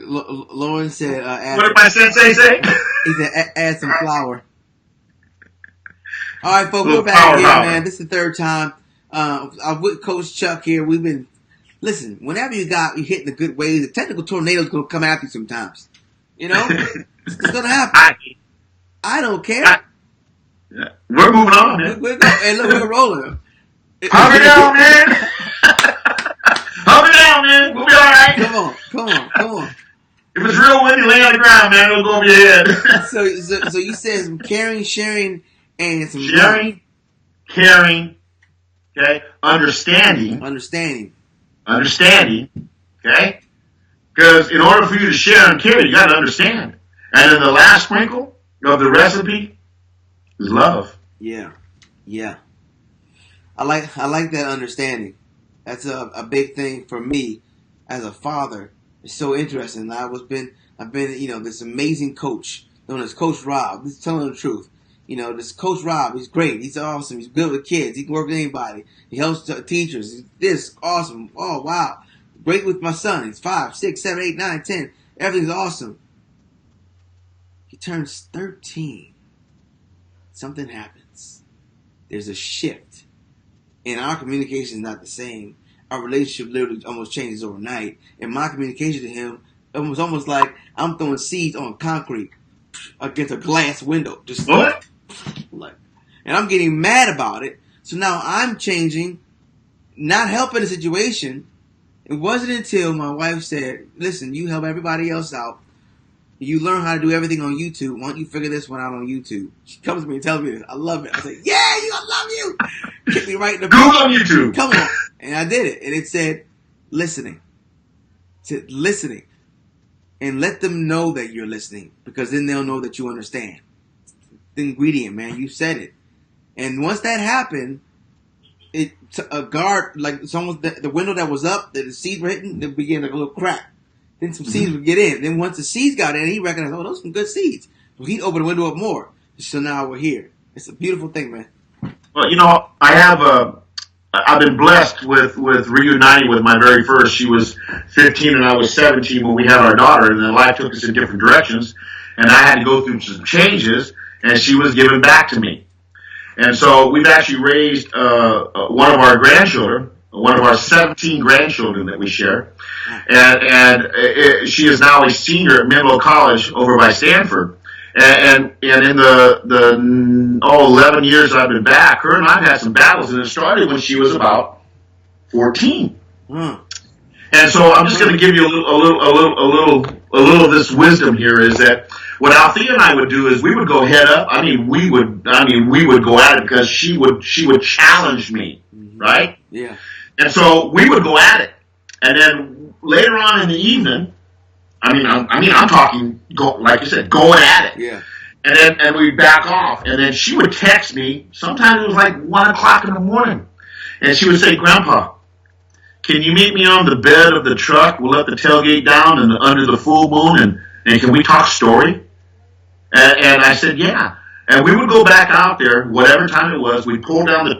Lauren said, what did my sensei say? He said, add some flour. All right, folks, we're back here, man. This is the third time. I'm with Coach Chuck here. We've been, listen, whenever you hitting the good waves, the technical tornado's going to come after you sometimes. You know? It's going to happen. I don't care. We're moving on, man. Hey, look, we're rolling. Hold me down, man. Hold me down, man. We'll be all right. Come on. If it's real windy, lay on the ground, man. It'll go over your head. So you said some caring, sharing, and some sharing, caring, okay, understanding, okay? Because in order for you to share and care, you got to understand. And then the last sprinkle of the recipe is love. Yeah. I like that understanding. That's a big thing for me as a father. It's so interesting. I've been this amazing coach known as Coach Rob. This is telling the truth. This Coach Rob, he's great. He's awesome. He's good with kids. He can work with anybody. He helps teachers. He's this awesome. Oh, wow. Great with my son. He's 5, 6, 7, 8, 9, 10. Everything's awesome. He turns 13. Something happens. There's a shift. And our communication is not the same. Our relationship literally almost changes overnight. And my communication to him, it was almost like I'm throwing seeds on concrete against a glass window. Just what? And I'm getting mad about it. So now I'm changing, not helping the situation. It wasn't until my wife said, listen, you help everybody else out. You learn how to do everything on YouTube. Why don't you figure this one out on YouTube? She comes to me and tells me this. I love it. I say, yeah, I love you. Kick me right in the butt. Go on YouTube. Come on. And I did it. And it said, listening. It said, listening. And let them know that you're listening. Because then they'll know that you understand. The ingredient, man. You said it. And once that happened, a guard, like the window that was up, that the seeds were hitting, it began like a little crack. Then some seeds would get in. Then once the seeds got in, he recognized, oh, those are some good seeds. So he opened the window up more. So now we're here. It's a beautiful thing, man. Well, I've been blessed with reuniting with my very first. She was 15 and I was 17 when we had our daughter, and then life took us in different directions. And I had to go through some changes, and she was given back to me. And so we've actually raised one of our grandchildren, one of our 17 grandchildren that we share. And she is now a senior at Menlo College over by Stanford. And in the 11 years I've been back, her and I've had some battles, and it started when she was about 14. And so I'm just going to give you a little of this wisdom here, is that what Althea and I would do is we would go head up. We would go at it because she would challenge me, right? Yeah. And so we would go at it, and then later on in the evening, I'm talking, like you said, going at it. Yeah. And we'd back off, and then she would text me. Sometimes it was like 1 o'clock in the morning, and she would say, "Grandpa, can you meet me on the bed of the truck? We'll let the tailgate down and under the full moon, and can we talk story?" And I said, "Yeah." And we would go back out there, whatever time it was. We'd pull down the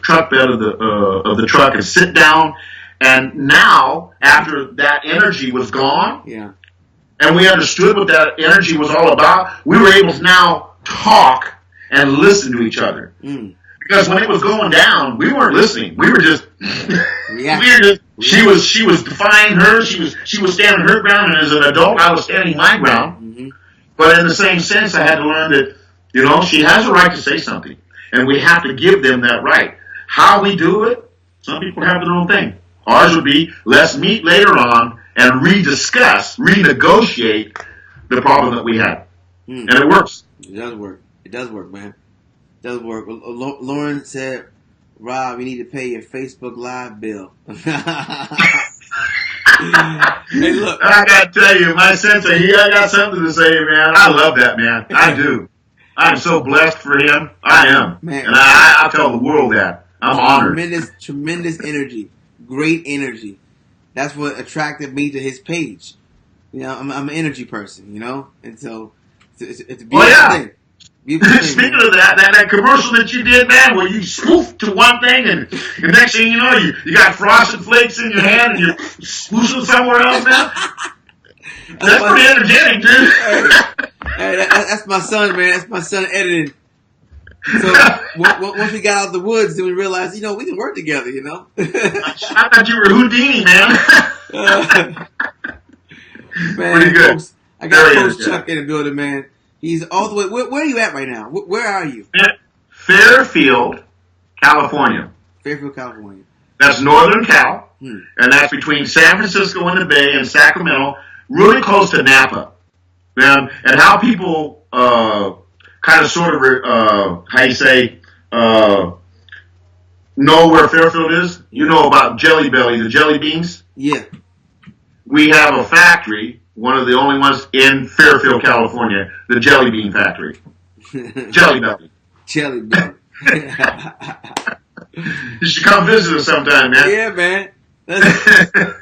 truck bed of the truck and sit down. And now, after that energy was gone, yeah, and we understood what that energy was all about, we were able to now talk and listen to each other. Because when it was going down, we weren't listening. We were just, she was defying her. She was standing her ground, and as an adult, I was standing my ground. But in the same sense, I had to learn that, she has a right to say something, and we have to give them that right. How we do it, some people have their own thing. Ours would be, let's meet later on and renegotiate the problem that we had. And it works. It does work. It does work, man. It does work. Lauren said, Rob, you need to pay your Facebook Live bill. Hey, look. I got to tell you, my sensei, I got something to say, man. I love that, man. I do. I'm so blessed for him. I am. Man. And I tell the world that. I'm honored. Tremendous energy. Great energy. That's what attracted me to his page. I'm an energy person, and so it's a beautiful thing. Speaking of that commercial that you did, man, where you spoofed to one thing and the next thing you know, you got Frosted Flakes in your hand and you're spoofing somewhere else, man. That's pretty energetic, dude. That's my son, man. That's my son editing. So once we got out of the woods, then we realized, we can work together, I thought you were Houdini, man. Man, pretty good. Folks, I got Coach Chuck in the building, man. He's all the way. Where are you at right now? Where are you? Fairfield, California. Fairfield, California. That's Northern Cal, and that's between San Francisco and the Bay and Sacramento, really close to Napa. And how people kind of sort of, know where Fairfield is? You know about Jelly Belly, the jelly beans? Yeah. We have a factory, one of the only ones in Fairfield, California, the Jelly Bean Factory. Jelly Belly. Jelly Belly. You should come visit us sometime, man. Yeah, man.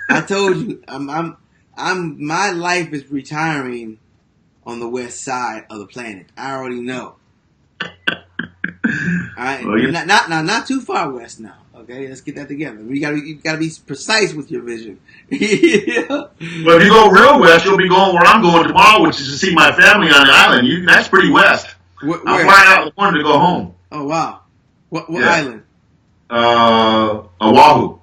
I told you, my life is retiring on the west side of the planet. I already know. All right, well, not too far west now. Okay, let's get that together. You gotta be precise with your vision. Yeah. Well, if you go real west, you'll be going where I'm going tomorrow, which is to see my family on the island. That's pretty west. Where? I'm flying out in the morning to go home. Oh wow! What island? Oahu.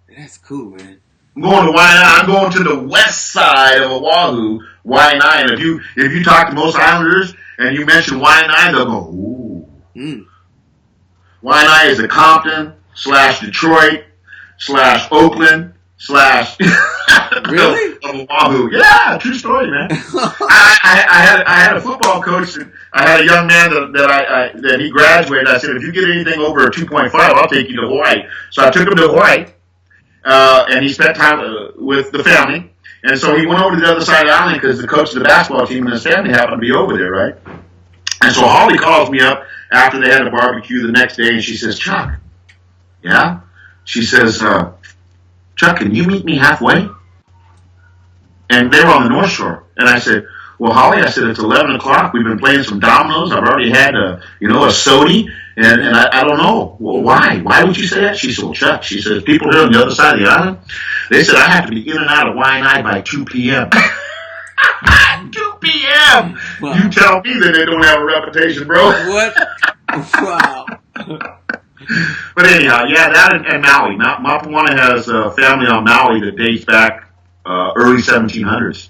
That's cool, man. I'm going to Waianae. I'm going to the west side of Oahu, Waianae. And if you talk to most islanders and you mention Waianae, they'll go, ooh. Waianae is a Compton / Detroit / Oakland / really? of Oahu. Yeah, true story, man. I had a football coach. And I had a young man that he graduated. I said, if you get anything over a 2.5, I'll take you to Hawaii. So I took him to Hawaii. And he spent time with the family. And so he went over to the other side of the island because the coach of the basketball team and his family happened to be over there, right? And so Holly calls me up after they had a barbecue the next day, and she says, Chuck, yeah? She says, Chuck, can you meet me halfway? And they were on the North Shore. And I said, well, Holly, I said, it's 11 o'clock. We've been playing some dominoes. I've already had a sody. And I don't know. Well, why? Why would you say that? She said, well, Chuck, she says, people here on the other side of the island, they said I have to be in and out of Waianae by 2 p.m. 2 p.m. Wow. You tell me that they don't have a reputation, bro. What? Wow. But anyhow, yeah, that and Maui. Mapuana has a family on Maui that dates back early 1700s.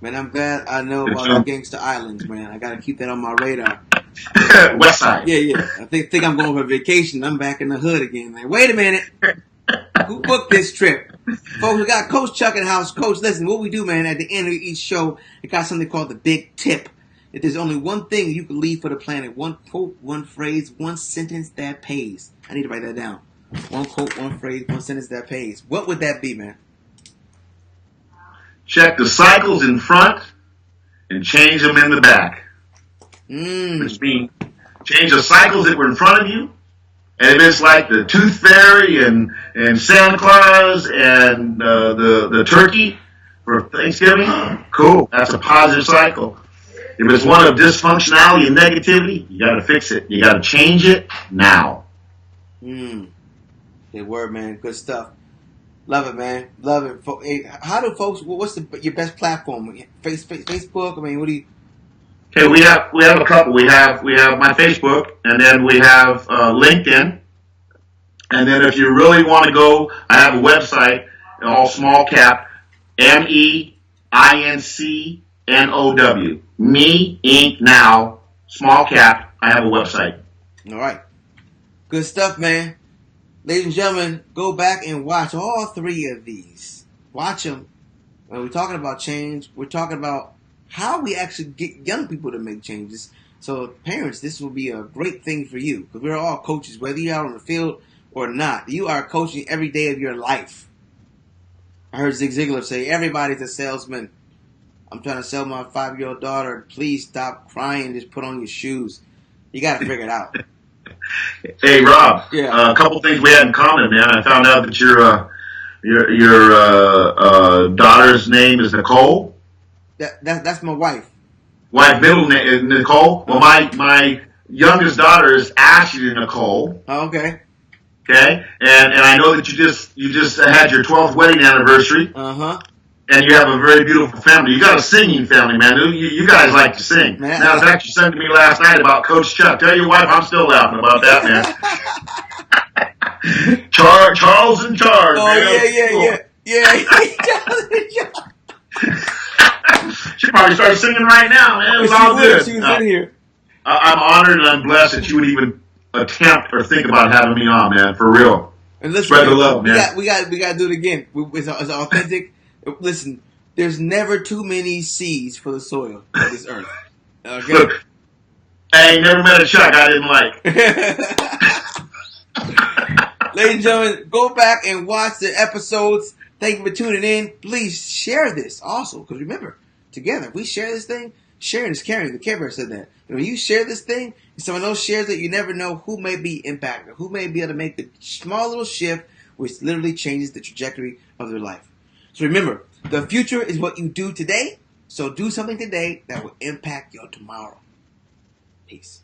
Man, I'm glad I know about the Gangsta Islands, man. I got to keep that on my radar. West side. Yeah. I think I'm going for vacation. I'm back in the hood again. Like, wait a minute. Who booked this trip? Folks, we got Coach Chuck in the house. Coach, listen, what we do, man, at the end of each show, it got something called the Big Tip. If there's only one thing you can leave for the planet, one quote, one phrase, one sentence that pays. I need to write that down. One quote, one phrase, one sentence that pays. What would that be, man? Check the cycles in front and change them in the back. Which means change the cycles that were in front of you. And if it's like the Tooth Fairy and Santa Claus and the turkey for Thanksgiving, cool. That's a positive cycle. If it's one of dysfunctionality and negativity, you got to fix it. You got to change it now. Good word, man. Good stuff. Love it, man. Love it. Hey, how do folks? What's your best platform? Facebook. I mean, what do you? Okay, we have a couple. We have my Facebook, and then we have LinkedIn, and then if you really want to go, I have a website, all small cap, MEINCNOW, Me Inc. Now, small cap. I have a website. All right, good stuff, man. Ladies and gentlemen, go back and watch all 3 of these. Watch them. When we're talking about change, we're talking about how we actually get young people to make changes. So parents, this will be a great thing for you because we're all coaches, whether you're out on the field or not. You are coaching every day of your life. I heard Zig Ziglar say, everybody's a salesman. I'm trying to sell my 5-year-old daughter. Please stop crying. Just put on your shoes. You got to figure it out. Hey, Rob. Yeah. A couple things we had in common, man. I found out that your daughter's name is Nicole. That's my wife. Wife's middle name is Nicole. Well, my youngest daughter is Ashley Nicole. Oh, okay. Okay, and I know that you just had your 12th wedding anniversary. and you have a very beautiful family. You got a singing family, man. You guys like to sing. Man, Now, in fact, you said to me last night about Coach Chuck. Tell your wife I'm still laughing about that, man. Charles in charge. Oh, man. yeah. She probably started singing right now, man. It was all good. She was in here. I'm honored and I'm blessed that you would even attempt or think about having me on, man. For real. And listen, spread the love, man. We got to do it again. It's authentic. Listen, there's never too many seeds for the soil of this earth. Okay. Look, I ain't never met a Chuck I didn't like. Ladies and gentlemen, go back and watch the episodes. Thank you for tuning in. Please share this also, because remember, together, if we share this thing, sharing is caring. The Care Bear said that. And when you share this thing, and someone else shares it, you never know who may be impacted, who may be able to make the small little shift which literally changes the trajectory of their life. So remember, the future is what you do today. So do something today that will impact your tomorrow. Peace.